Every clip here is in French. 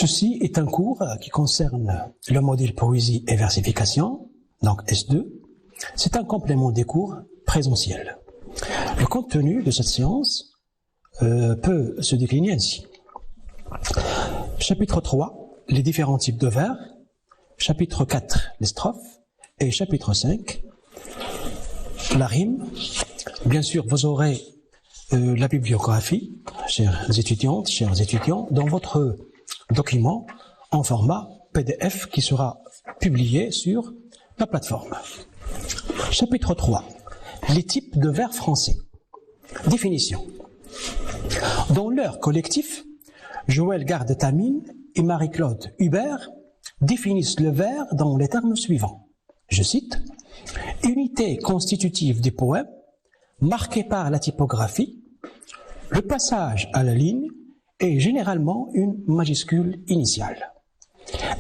Ceci est un cours qui concerne le module poésie et versification, donc S2. C'est un complément des cours présentiels. Le contenu de cette séance peut se décliner ainsi. Chapitre 3, les différents types de vers. Chapitre 4, les strophes. Et chapitre 5, la rime. Bien sûr, vous aurez la bibliographie, chères étudiantes, chers étudiants, dans votre document en format PDF qui sera publié sur la plateforme. Chapitre 3, les types de vers français. Définition. Dans leur collectif, Joël Garde-Tamine et Marie-Claude Hubert définissent le vers dans les termes suivants. Je cite, « Unité constitutive des poèmes, marquée par la typographie, le passage à la ligne est généralement une majuscule initiale.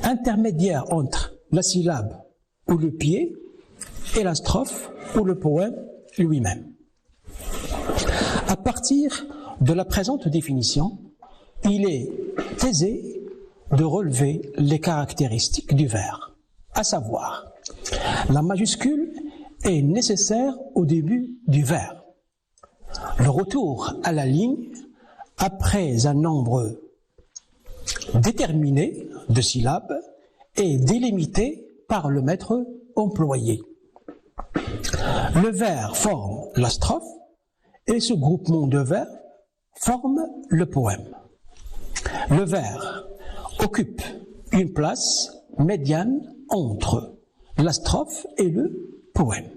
Intermédiaire entre la syllabe ou le pied et la strophe ou le poème lui-même. » À partir de la présente définition, il est aisé de relever les caractéristiques du vers, à savoir, la majuscule est nécessaire au début du vers. Le retour à la ligne après un nombre déterminé de syllabes est délimité par le maître employé. Le vers forme la strophe et ce groupement de vers forme le poème. Le vers occupe une place médiane entre la strophe et le poème.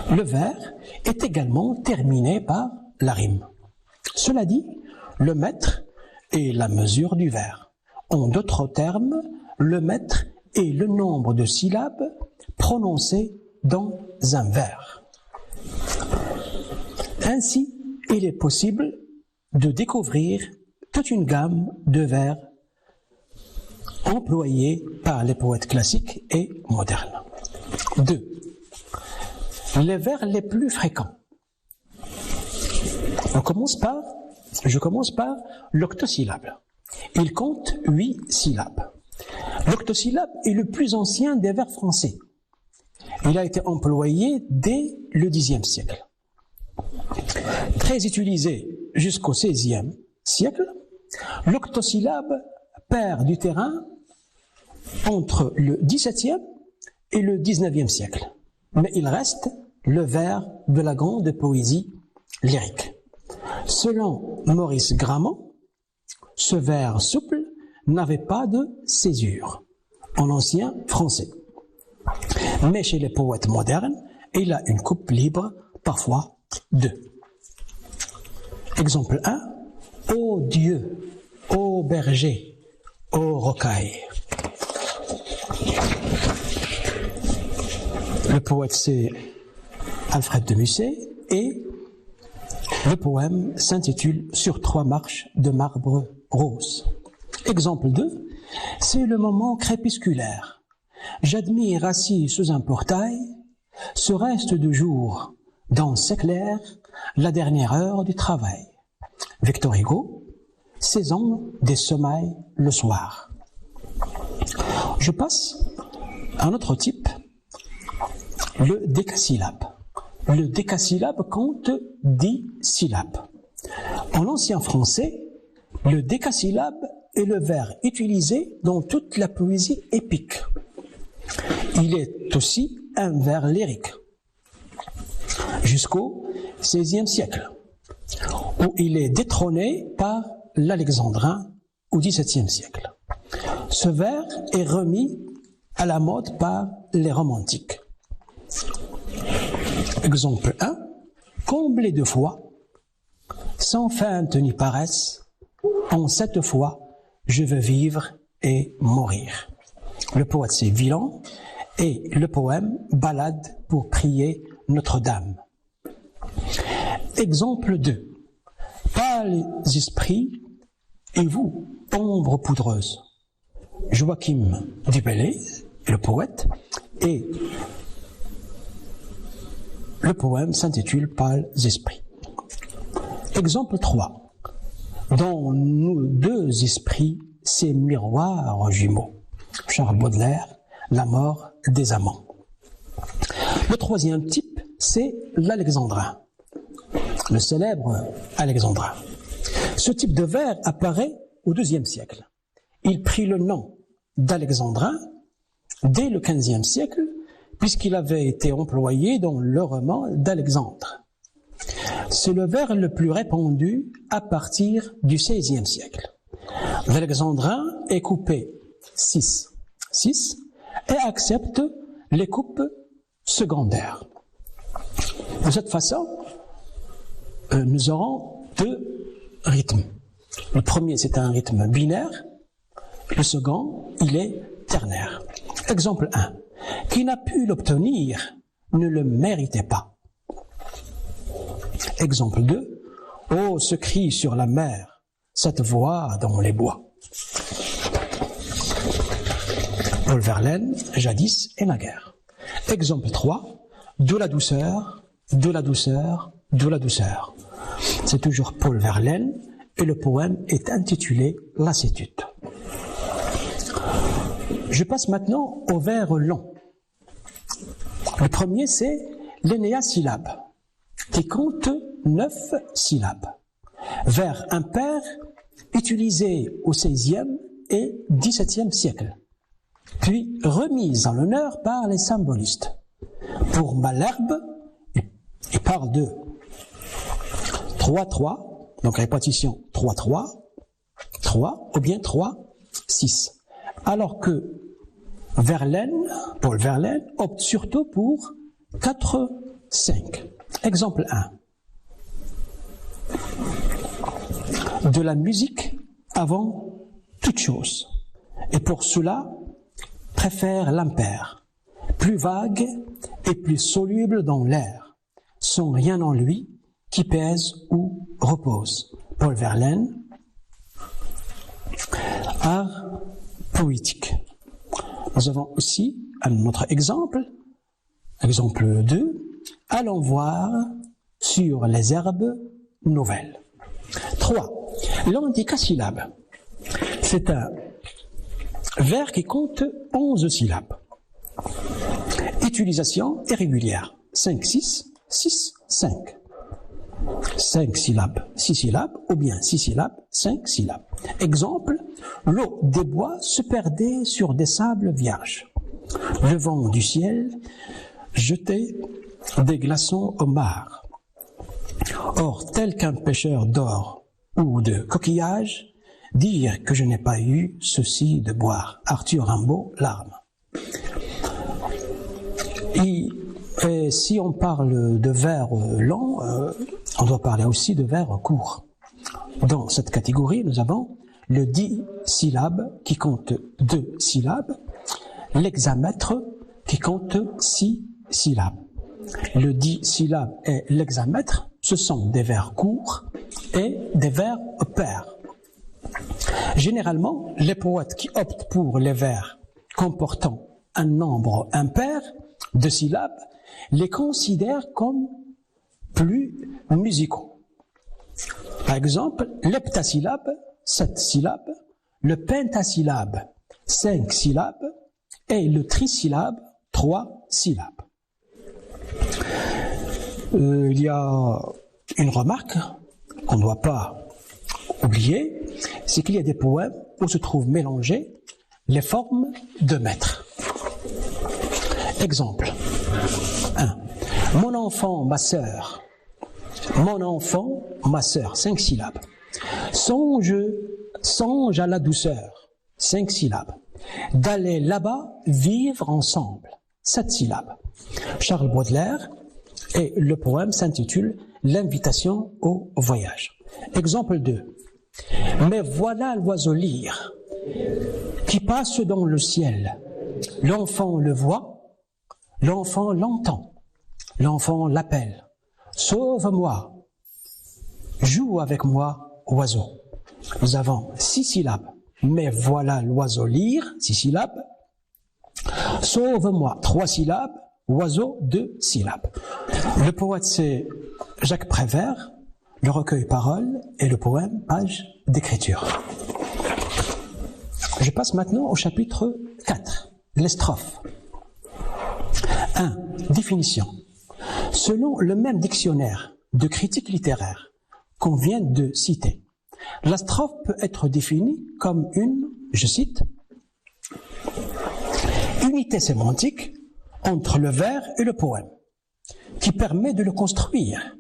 Le vers est également terminé par la rime. Cela dit, le mètre est la mesure du vers. En d'autres termes, le mètre est le nombre de syllabes prononcées dans un vers. Ainsi, il est possible de découvrir toute une gamme de vers employés par les poètes classiques et modernes. 2. Les vers les plus fréquents. Je commence par l'octosyllabe. Il compte 8 syllabes. L'octosyllabe est le plus ancien des vers français. Il a été employé dès le Xe siècle. Très utilisé jusqu'au XVIe siècle, l'octosyllabe perd du terrain entre le XVIIe et le XIXe siècle. Mais il reste le vers de la grande poésie lyrique. Selon Maurice Gramont, ce vers souple n'avait pas de césure en ancien français. Mais chez les poètes modernes, il a une coupe libre, parfois 2. Exemple 1. Ô Dieu, ô berger, ô rocaille. Le poète c'est Alfred de Musset et le poème s'intitule Sur 3 marches de marbre rose. Exemple 2, c'est le moment crépusculaire. J'admire assis sous un portail ce reste de jour dans s'éclaire la dernière heure du travail. Victor Hugo, saison des semailles le soir. Je passe à un autre type, le décasyllabe. Le décasyllabe compte 10 syllabes. En ancien français, le décasyllabe est le vers utilisé dans toute la poésie épique. Il est aussi un vers lyrique. Jusqu'au XVIe siècle, où il est détrôné par l'alexandrin au XVIIe siècle. Ce vers est remis à la mode par les romantiques. Exemple 1. Comblé de foi, sans feinte ni paresse, en cette foi, je veux vivre et mourir. Le poète c'est Villon et le poème Ballade pour prier Notre-Dame. Exemple 2. Pâles esprits et vous, ombre poudreuse. Joachim du Bellay, le poète, et le poème s'intitule Pâles esprits. Exemple 3. Dans nous deux esprits ces miroirs jumeaux. Charles Baudelaire, La mort des amants. Le troisième type, c'est l'alexandrin, le célèbre alexandrin. Ce type de vers apparaît au IIe siècle. Il prit le nom d'alexandrin dès le XVe siècle, puisqu'il avait été employé dans le roman d'Alexandre. C'est le vers le plus répandu à partir du XVIe siècle. L'alexandrin est coupé 6 et accepte les coupes secondaires. De cette façon, nous aurons deux rythmes. Le premier, c'est un rythme binaire. Le second, il est ternaire. Exemple 1. Qui n'a pu l'obtenir ne le méritait pas. Exemple 2. Oh, ce cri sur la mer, cette voix dans les bois. Paul Verlaine, jadis et naguère. Exemple 3. De la douceur, de la douceur, de la douceur. C'est toujours Paul Verlaine et le poème est intitulé Lassitude. Je passe maintenant aux vers longs. Le premier, c'est l'énéasyllabe, qui compte 9 syllabes. Vers impair utilisé au XVIe et XVIIe siècle, puis remise en l'honneur par les symbolistes. Pour Malherbe, il parle de 3-3, donc répétition 3-3, 3 ou bien 3-6. Alors que Verlaine, Paul Verlaine, opte surtout pour 4-5. Exemple 1. De la musique avant toute chose. Et pour cela, préfère l'impair, plus vague et plus soluble dans l'air, sans rien en lui qui pèse ou repose. Paul Verlaine, art poétique. Nous avons aussi un autre exemple, exemple 2, allons voir sur les herbes nouvelles. 3. L'anticasyllabe. C'est un vers qui compte 11 syllabes. Utilisation irrégulière. 5-6, 6-5. 5 syllabes, 6 syllabes, ou bien 6 syllabes, 5 syllabes. Exemple, l'eau des bois se perdait sur des sables vierges. Le vent du ciel jetait des glaçons au mar. Or, tel qu'un pêcheur d'or ou de coquillages, dire que je n'ai pas eu ceci de boire. Arthur Rimbaud, Larmes. Et si on parle de vers longs, on doit parler aussi de vers courts. Dans cette catégorie, nous avons le 10 syllabes qui compte 2 syllabes, l'hexamètre qui compte 6 syllabes. Le 10 syllabes et l'hexamètre, ce sont des vers courts et des vers pairs. Généralement, les poètes qui optent pour les vers comportant un nombre impair de syllabes les considèrent comme plus musicaux. Par exemple, l'heptasyllabe, 7 syllabes, le pentasyllabe, 5 syllabes, et le trisyllabe, 3 syllabes. Il y a une remarque qu'on ne doit pas oublier, c'est qu'il y a des poèmes où se trouvent mélangées les formes de maître. Exemple 1. Mon enfant, ma sœur. Mon enfant, ma sœur, 5 syllabes. Songe à la douceur, 5 syllabes. D'aller là-bas, vivre ensemble, 7 syllabes. Charles Baudelaire, et le poème s'intitule L'invitation au voyage. Exemple 2. Mais voilà l'oiseau lyre qui passe dans le ciel. L'enfant le voit, l'enfant l'entend, l'enfant l'appelle. Sauve-moi, joue avec moi, oiseau. Nous avons 6 syllabes. Mais voilà l'oiseau lyre, 6 syllabes. Sauve-moi, 3 syllabes. Oiseau, 2 syllabes. Le poète, c'est Jacques Prévert, le recueil Paroles et le poème Page d'écriture. Je passe maintenant au chapitre 4, les strophes. 1. Définition. Selon le même dictionnaire de critique littéraire qu'on vient de citer, la strophe peut être définie comme une, je cite, unité sémantique entre le vers et le poème, qui permet de le construire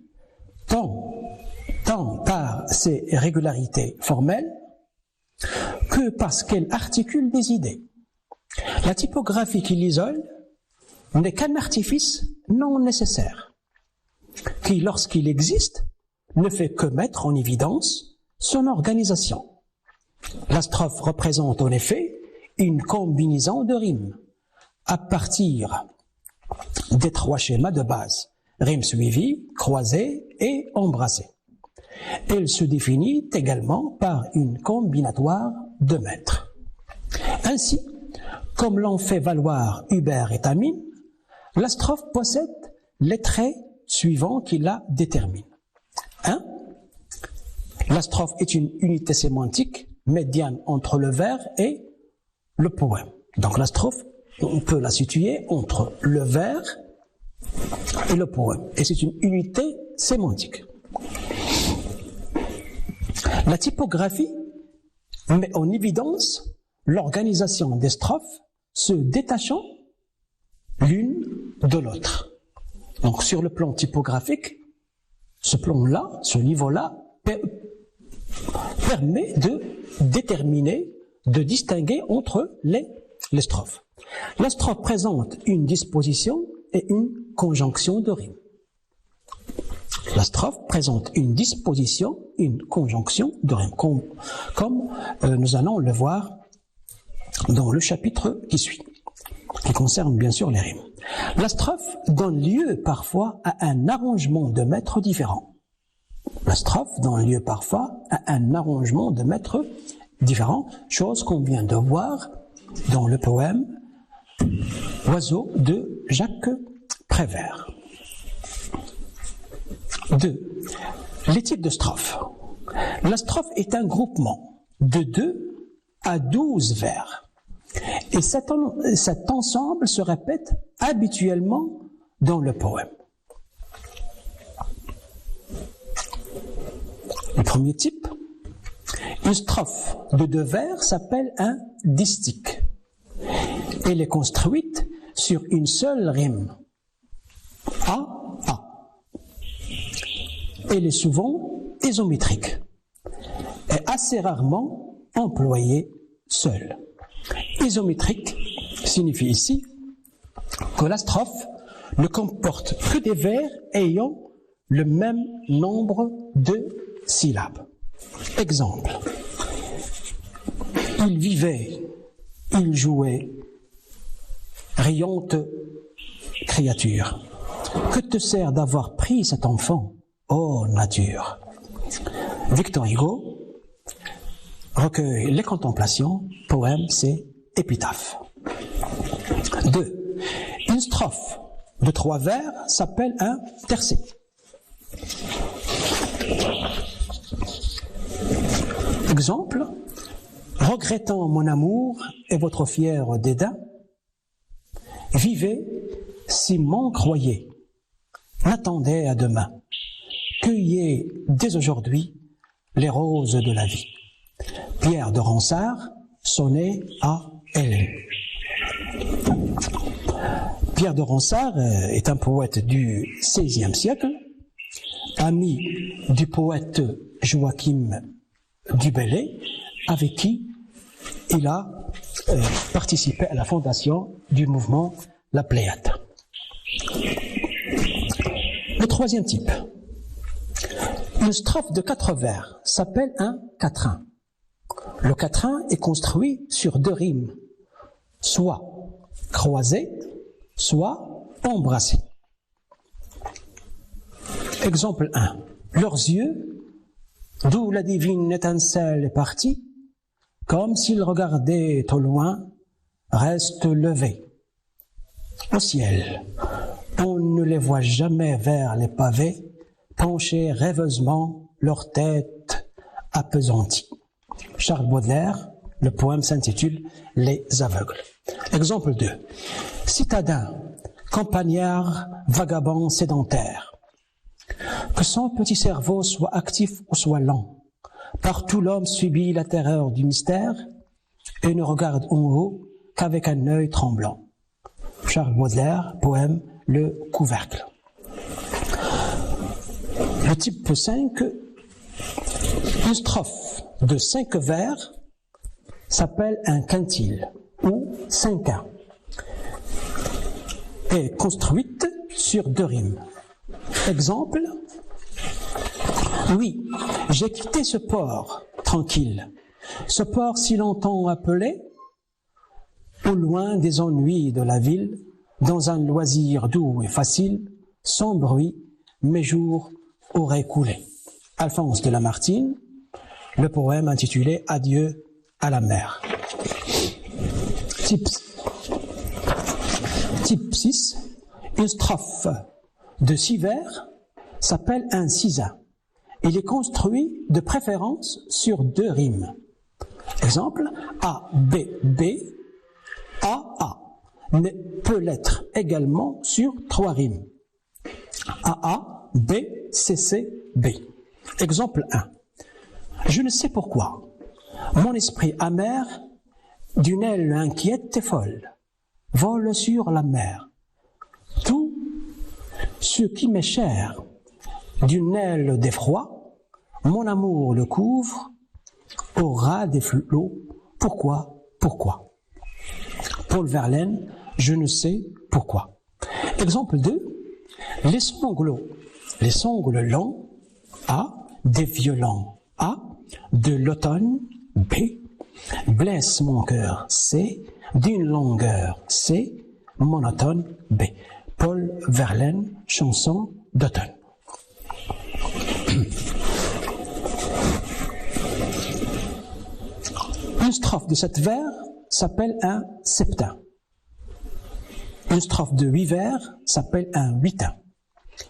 tant par ses régularités formelles que parce qu'elle articule des idées. La typographie qui l'isole n'est qu'un artifice non nécessaire, qui, lorsqu'il existe, ne fait que mettre en évidence son organisation. La strophe représente en effet une combinaison de rimes à partir des 3 schémas de base, rimes suivies, croisées et embrassées. Elle se définit également par une combinatoire de mètres. Ainsi, comme l'ont fait valoir Hubert et Tamine, la strophe possède les traits suivants qui la déterminent. 1. La strophe est une unité sémantique médiane entre le vers et le poème. Donc la strophe, on peut la situer entre le vers et le poème. Et c'est une unité sémantique. La typographie met en évidence l'organisation des strophes se détachant l'une de l'autre. Donc sur le plan typographique, ce plan-là, ce niveau-là, permet de déterminer, de distinguer entre les strophes. La strophe présente une disposition et une conjonction de rimes. La strophe présente une disposition, une conjonction de rimes, comme nous allons le voir dans le chapitre qui suit, qui concerne bien sûr les rimes. La strophe donne lieu parfois à un arrangement de mètres différents. La strophe donne lieu parfois à un arrangement de mètres différents, chose qu'on vient de voir dans le poème Oiseau de Jacques Prévert. 2. Les types de strophes. La strophe est un groupement de 2 à 12 vers. Et cet ensemble se répète habituellement dans le poème. Le premier type, une strophe de 2 vers s'appelle un distique. Elle est construite sur une seule rime, A. Elle est souvent isométrique et assez rarement employée seule. Isométrique signifie ici que la strophe ne comporte que des vers ayant le même nombre de syllabes. Exemple. Il vivait, il jouait, riante créature. Que te sert d'avoir pris cet enfant, ô nature? Victor Hugo, recueil Les Contemplations, poème, c'est Épitaphe. 2. Une strophe de 3 vers s'appelle un tercet. Exemple, regrettant mon amour et votre fier dédain, vivez si m'en croyez, n'attendez à demain, cueillez dès aujourd'hui les roses de la vie. Pierre de Ronsard, sonnet à Hélène. Pierre de Ronsard est un poète du XVIe siècle, ami du poète Joachim du Bellay, avec qui il a participé à la fondation du mouvement La Pléiade. Le troisième type, une strophe de 4 vers s'appelle un quatrain. Le quatrain est construit sur 2 rimes, soit croisées, soit embrassées. Exemple 1. Leurs yeux, d'où la divine étincelle est partie, comme s'ils regardaient au loin, restent levés. Au ciel, on ne les voit jamais vers les pavés, pencher rêveusement leur tête appesantie. Charles Baudelaire, Le poème s'intitule « Les aveugles ». Exemple 2. Citadin, campagnard, vagabond sédentaire. Que son petit cerveau soit actif ou soit lent. Partout l'homme subit la terreur du mystère et ne regarde en haut qu'avec un œil tremblant. Charles Baudelaire, poème « Le couvercle ». Le type 5, une strophe de 5 vers s'appelle un quintile ou 5 est construite sur 2 rimes. Exemple, oui, j'ai quitté ce port tranquille, ce port si longtemps appelé, au loin des ennuis de la ville, dans un loisir doux et facile, sans bruit, mes jours auraient coulé. Alphonse de Lamartine, le poème intitulé Adieu à la mer. Type 6, une strophe de 6 vers s'appelle un cisin. Il est construit de préférence sur 2 rimes. Exemple, A, B, B, A, A, mais peut l'être également sur 3 rimes. A, A, B, C, C, B. Exemple 1. Je ne sais pourquoi, mon esprit amer, d'une aile inquiète et folle, vole sur la mer. Tout ce qui m'est cher, d'une aile d'effroi, mon amour le couvre, au ras des flots. Pourquoi? Pourquoi? Paul Verlaine, je ne sais pourquoi. Exemple 2. Les sanglots longs, A, des violents, A, de l'automne, B, blesse mon cœur, C, d'une longueur, C, monotone, B. Paul Verlaine, chanson d'automne. Une strophe de 7 vers s'appelle un septin. Une strophe de 8 vers s'appelle un huitain.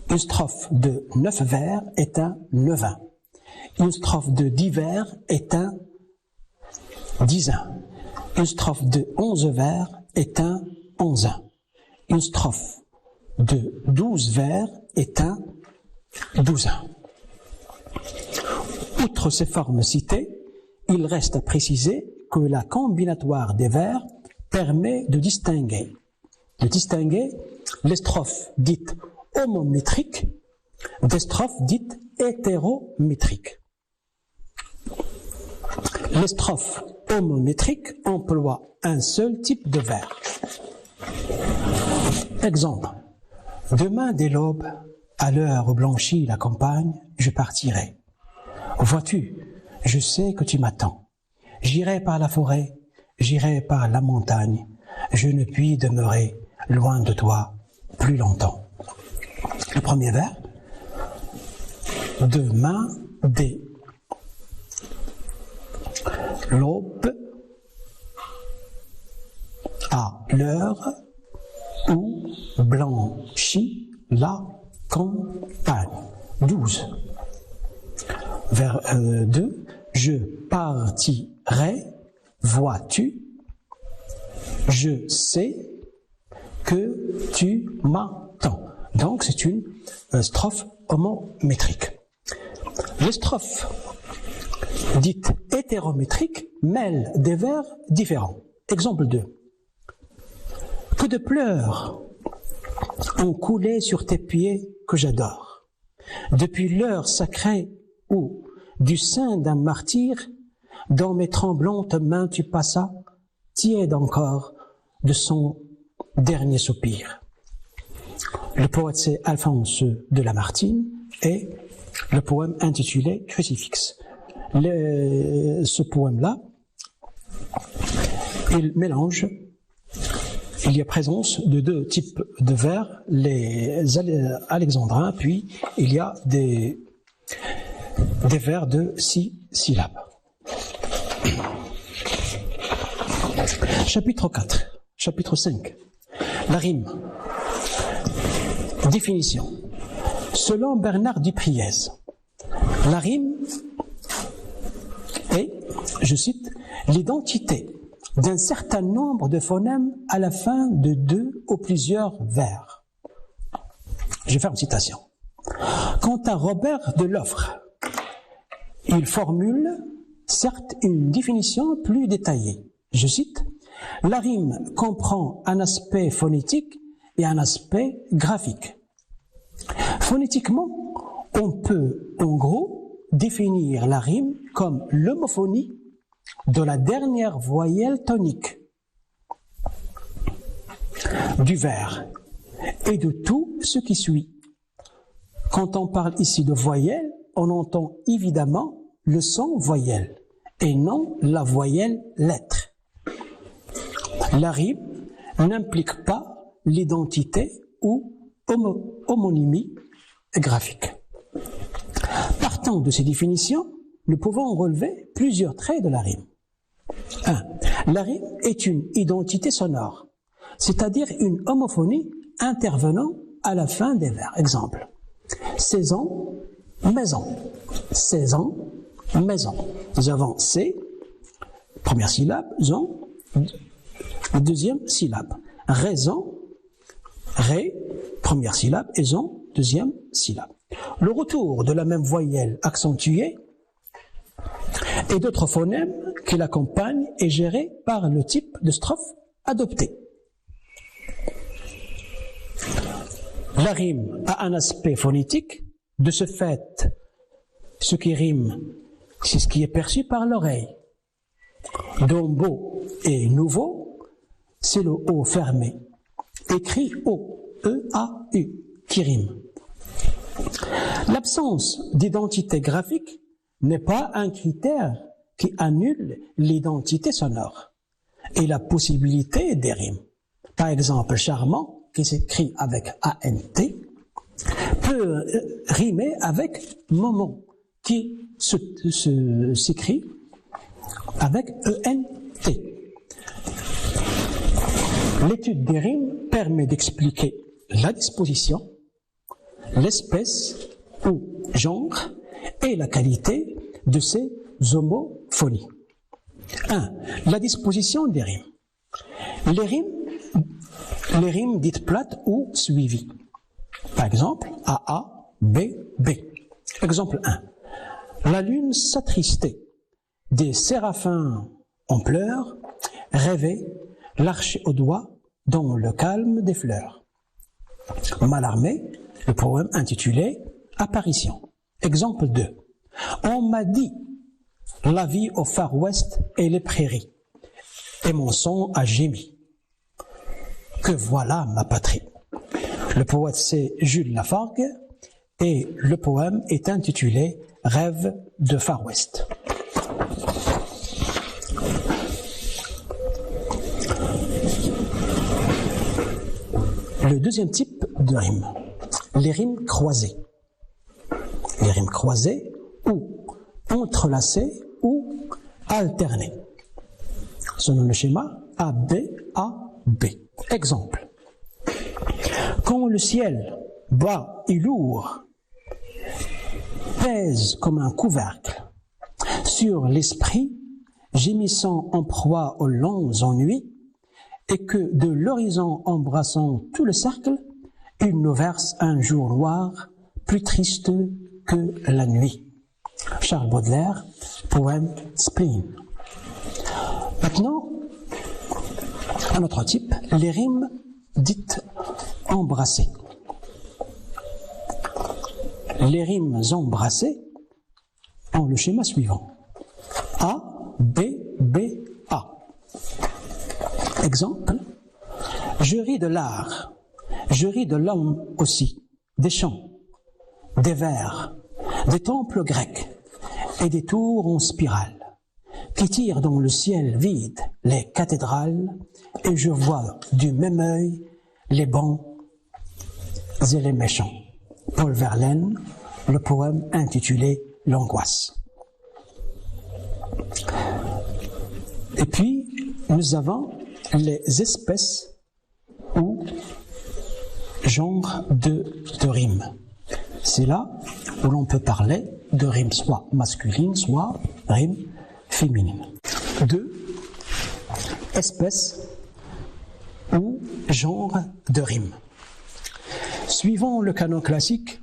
Une strophe de 9 vers est un neuvain. Une strophe de 10 vers est un dizain. Une strophe de 11 vers est un onzain. Une strophe de 12 vers est un douzain. Outre ces formes citées, il reste à préciser que la combinatoire des vers permet de distinguer les strophes dites homométriques des strophes dites hétérométriques. Les strophes homométriques emploient un seul type de vers. Exemple. Demain dès l'aube, à l'heure où blanchit la campagne, je partirai. Vois-tu, je sais que tu m'attends. J'irai par la forêt, j'irai par la montagne. Je ne puis demeurer loin de toi plus longtemps. Le premier vers. Demain dès l'aube, à l'heure où blanchit la campagne. 12. Vers 2. Je partirai, vois-tu, je sais que tu m'attends. Donc c'est une strophe homométrique. Les strophes dites hétérométriques mêlent des vers différents. Exemple 2. Que de pleurs ont coulé sur tes pieds que j'adore. Depuis l'heure sacrée où, du sein d'un martyr, dans mes tremblantes mains tu passas, tiède encore de son dernier soupir. Le poète c'est Alphonse de Lamartine et le poème intitulé Crucifix. Ce poème-là, il mélange, il y a présence de 2 types de vers, les alexandrins, puis il y a des vers de 6 syllabes. Chapitre 4, chapitre 5. La rime. Définition. Selon Bernard Dupriez, la rime est, je cite, l'identité d'un certain nombre de phonèmes à la fin de 2 ou plusieurs vers. Je vais faire une citation. Quant à Robert de Loffre, il formule certes une définition plus détaillée. Je cite, « La rime comprend un aspect phonétique et un aspect graphique. Phonétiquement, on peut en gros définir la rime comme l'homophonie de la dernière voyelle tonique du vers et de tout ce qui suit. Quand on parle ici de voyelle, on entend évidemment le son voyelle et non la voyelle lettre. La rime n'implique pas l'identité ou homonymie graphique. Partant de ces définitions, nous pouvons relever plusieurs traits de la rime. 1. La rime est une identité sonore, c'est-à-dire une homophonie intervenant à la fin des vers. Exemple, saison, maison. Saison, maison. Nous avons C, première syllabe, zon, deuxième syllabe. Raison, ré, première syllabe, et zon, deuxième syllabe. Le retour de la même voyelle accentuée et d'autres phonèmes qui l'accompagnent est géré par le type de strophe adopté. La rime a un aspect phonétique. De ce fait, ce qui rime, c'est ce qui est perçu par l'oreille. Dont beau et nouveau, c'est le O fermé. Écrit O, E-A-U, qui rime. L'absence d'identité graphique n'est pas un critère qui annule l'identité sonore et la possibilité des rimes. Par exemple, charmant, qui s'écrit avec A-N-T, peut rimer avec moment, qui s'écrit avec E-N-T. L'étude des rimes permet d'expliquer la disposition, l'espèce ou genre et la qualité de ces homophonies. 1. La disposition des rimes. Les rimes dites plates ou suivies. Par exemple, AA, B, B. Exemple 1. La lune s'attristait, des séraphins en pleurs, rêvaient, l'arche au doigt, dans le calme des fleurs. Mallarmé, le poème intitulé Apparition. Exemple 2. On m'a dit la vie au Far West et les prairies, et mon son a gémi. Que voilà ma patrie. Le poète c'est Jules Lafargue et le poème est intitulé Rêve de Far West. Le deuxième type de rime, les rimes croisées. Les rimes croisées ou entrelacées ou alternées. Selon le schéma A-B, A-B. Exemple. Quand le ciel, bas et lourd, pèse comme un couvercle sur l'esprit, gémissant en proie aux longs ennuis, et que de l'horizon embrassant tout le cercle, il nous verse un jour noir, plus triste que la nuit. Charles Baudelaire, poème Spleen. Maintenant, un autre type, les rimes dites embrassées. Les rimes embrassées ont le schéma suivant. A, B, B, A. Exemple, je ris de l'art, je ris de l'homme aussi, des chants, des vers, des temples grecs et des tours en spirale qui tirent dans le ciel vide les cathédrales et je vois du même œil les bons et les méchants. Paul Verlaine, le poème intitulé L'angoisse. Et puis, nous avons les espèces ou genres de rimes. C'est là où l'on peut parler de rimes soit masculines, soit rimes féminines. deux espèces ou genres de rimes. Suivant le canon classique,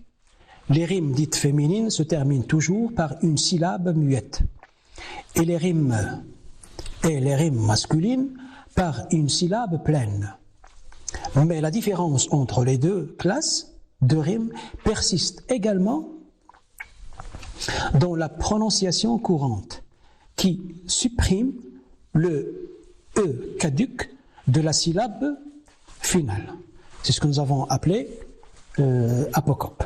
les rimes dites féminines se terminent toujours par une syllabe muette et les rimes masculines par une syllabe pleine. Mais la différence entre les deux classes de rimes persiste également dans la prononciation courante qui supprime le E caduc de la syllabe finale. C'est ce que nous avons appelé apocope.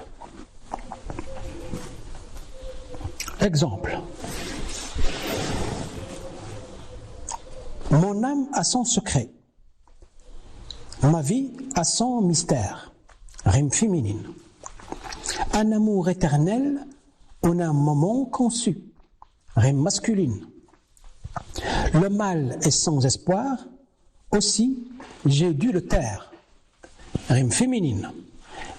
Exemple. Mon âme a son secret. Ma vie a son mystère. Rime féminine. Un amour éternel en un moment conçu. Rime masculine. Le mal est sans espoir. Aussi, j'ai dû le taire. Rime féminine.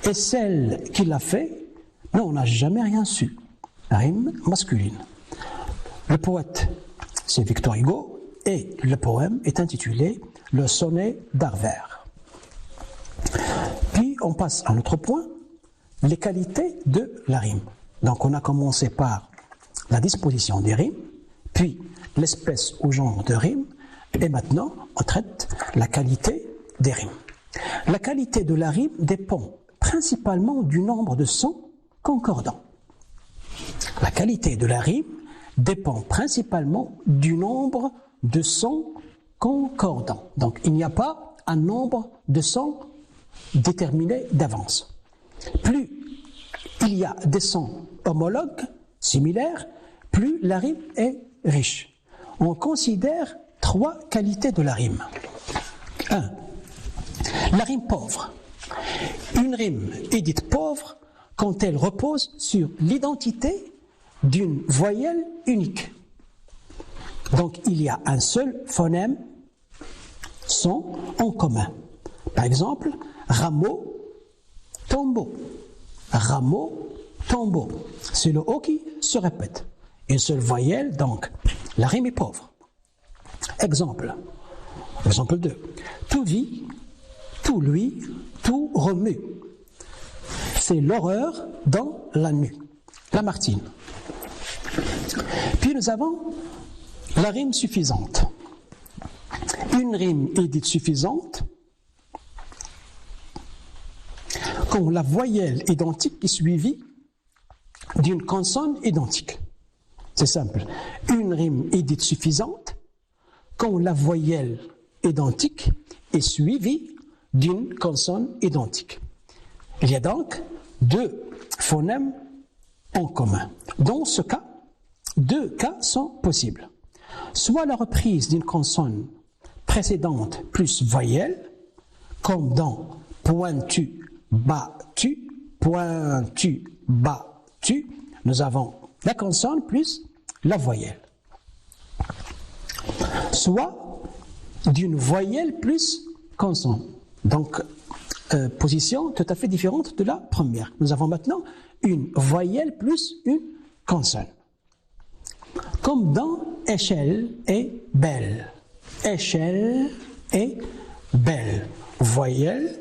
Et celle qui l'a fait, on n'a jamais rien su. Rime masculine. Le poète, c'est Victor Hugo, et le poème est intitulé « Le sonnet d'Arvers ». Puis on passe à un autre point, les qualités de la rime. Donc on a commencé par la disposition des rimes, puis l'espèce ou genre de rime, et maintenant on traite la qualité des rimes. La qualité de la rime dépend principalement du nombre de sons concordants. La qualité de la rime dépend principalement du nombre de sons concordants. Donc il n'y a pas un nombre de sons déterminé d'avance. Plus il y a des sons homologues, similaires, plus la rime est riche. On considère 3 qualités de la rime. 1. La rime pauvre. Une rime est dite pauvre quand elle repose sur l'identité d'une voyelle unique. Donc il y a un seul phonème, son en commun. Par exemple, rameau, tombeau. Rameau, tombeau. C'est le O qui se répète. Une seule voyelle, donc la rime est pauvre. Exemple 2. Tout vit, tout lui, tout remue. C'est l'horreur dans la nuit. Lamartine. Puis nous avons la rime suffisante. Une rime est dite suffisante quand la voyelle identique est suivie d'une consonne identique. C'est simple. Une rime est dite suffisante quand la voyelle identique est suivie d'une consonne identique. Il y a donc 2 phonèmes en commun. Dans ce cas, 2 cas sont possibles. Soit la reprise d'une consonne précédente plus voyelle, comme dans pointu, battu, pointu, battu, nous avons la consonne plus la voyelle. Soit d'une voyelle plus consonne. Donc, position tout à fait différente de la première. Nous avons maintenant une voyelle plus une consonne. Comme dans échelle et belle. Échelle et belle. Voyelle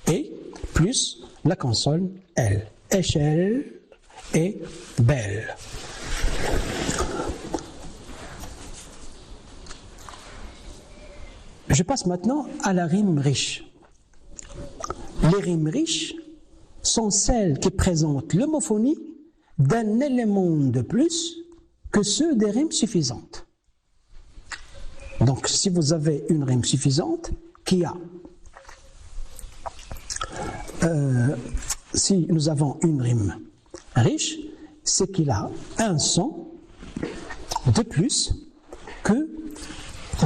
et plus la consonne L. Échelle et belle. Je passe maintenant à la rime riche. Les rimes riches sont celles qui présentent l'homophonie d'un élément de plus que ceux des rimes suffisantes. Donc, si vous avez une rime suffisante qui a... si nous avons une rime riche, c'est qu'il a un son de plus que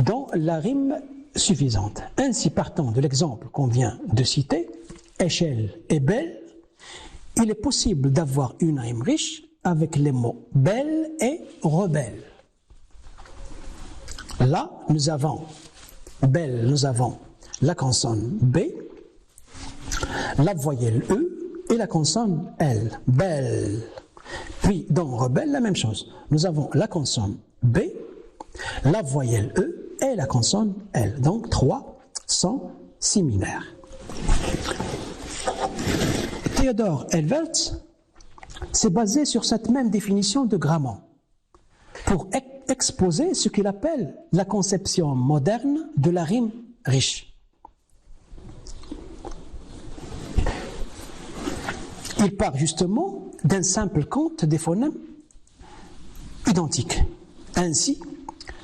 dans la rime suffisante. Ainsi, partant de l'exemple qu'on vient de citer, échelle et belle, il est possible d'avoir une rime riche avec les mots belle et rebelle. Là, nous avons belle, nous avons la consonne B, la voyelle E et la consonne L. Belle. Puis, dans rebelle, la même chose. Nous avons la consonne B la voyelle E et la consonne L. Donc, 3 sont similaires. Theodor Helmholtz s'est basé sur cette même définition de Grammont pour exposer ce qu'il appelle la conception moderne de la rime riche. Il part justement d'un simple compte des phonèmes identiques. Ainsi,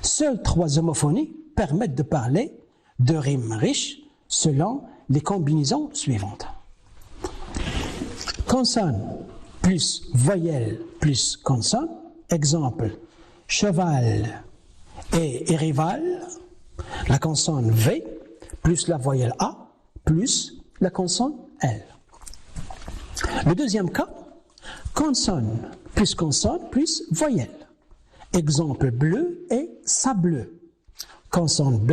seules 3 homophonies permettent de parler de rimes riches selon les combinaisons suivantes. Consonne plus voyelle plus consonne. Exemple, cheval et rival. La consonne V plus la voyelle A plus la consonne L. Le deuxième cas, consonne plus voyelle. Exemple, bleu et sableux. Consonne B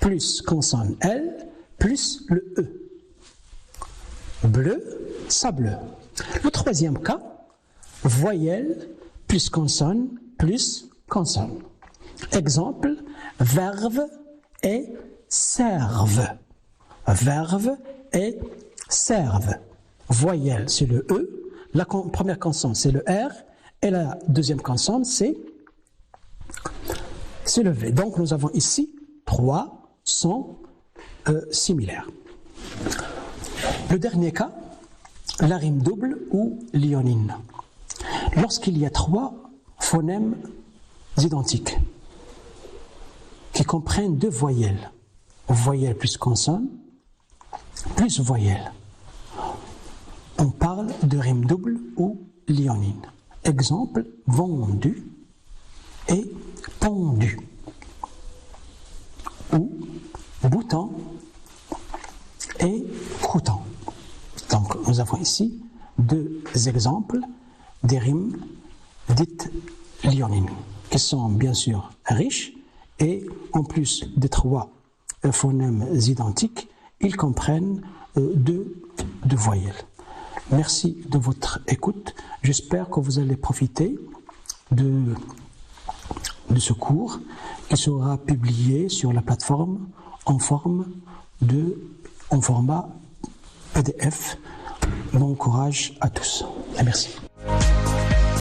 plus consonne L plus le E. Bleu, sableux. Le troisième cas, voyelle plus consonne. Exemple, verve et serve. Verve et serve. Voyelle, c'est le E. La première consonne, c'est le R. Et la deuxième consonne, c'est le V. Donc, nous avons ici 3 sons similaires. Le dernier cas, la rime double ou lionine. Lorsqu'il y a 3 phonèmes identiques qui comprennent 2 voyelles, voyelle plus consonne, plus voyelle, on parle de rime double ou lionine. Exemple, vendu et pendu. Ou bouton et crouton. Donc, nous avons ici 2 exemples des rimes dites lionines, qui sont bien sûr riches, et en plus des 3 phonèmes identiques, ils comprennent 2 voyelles. Merci de votre écoute. J'espère que vous allez profiter de ce cours qui sera publié sur la plateforme en format PDF. Bon courage à tous et merci.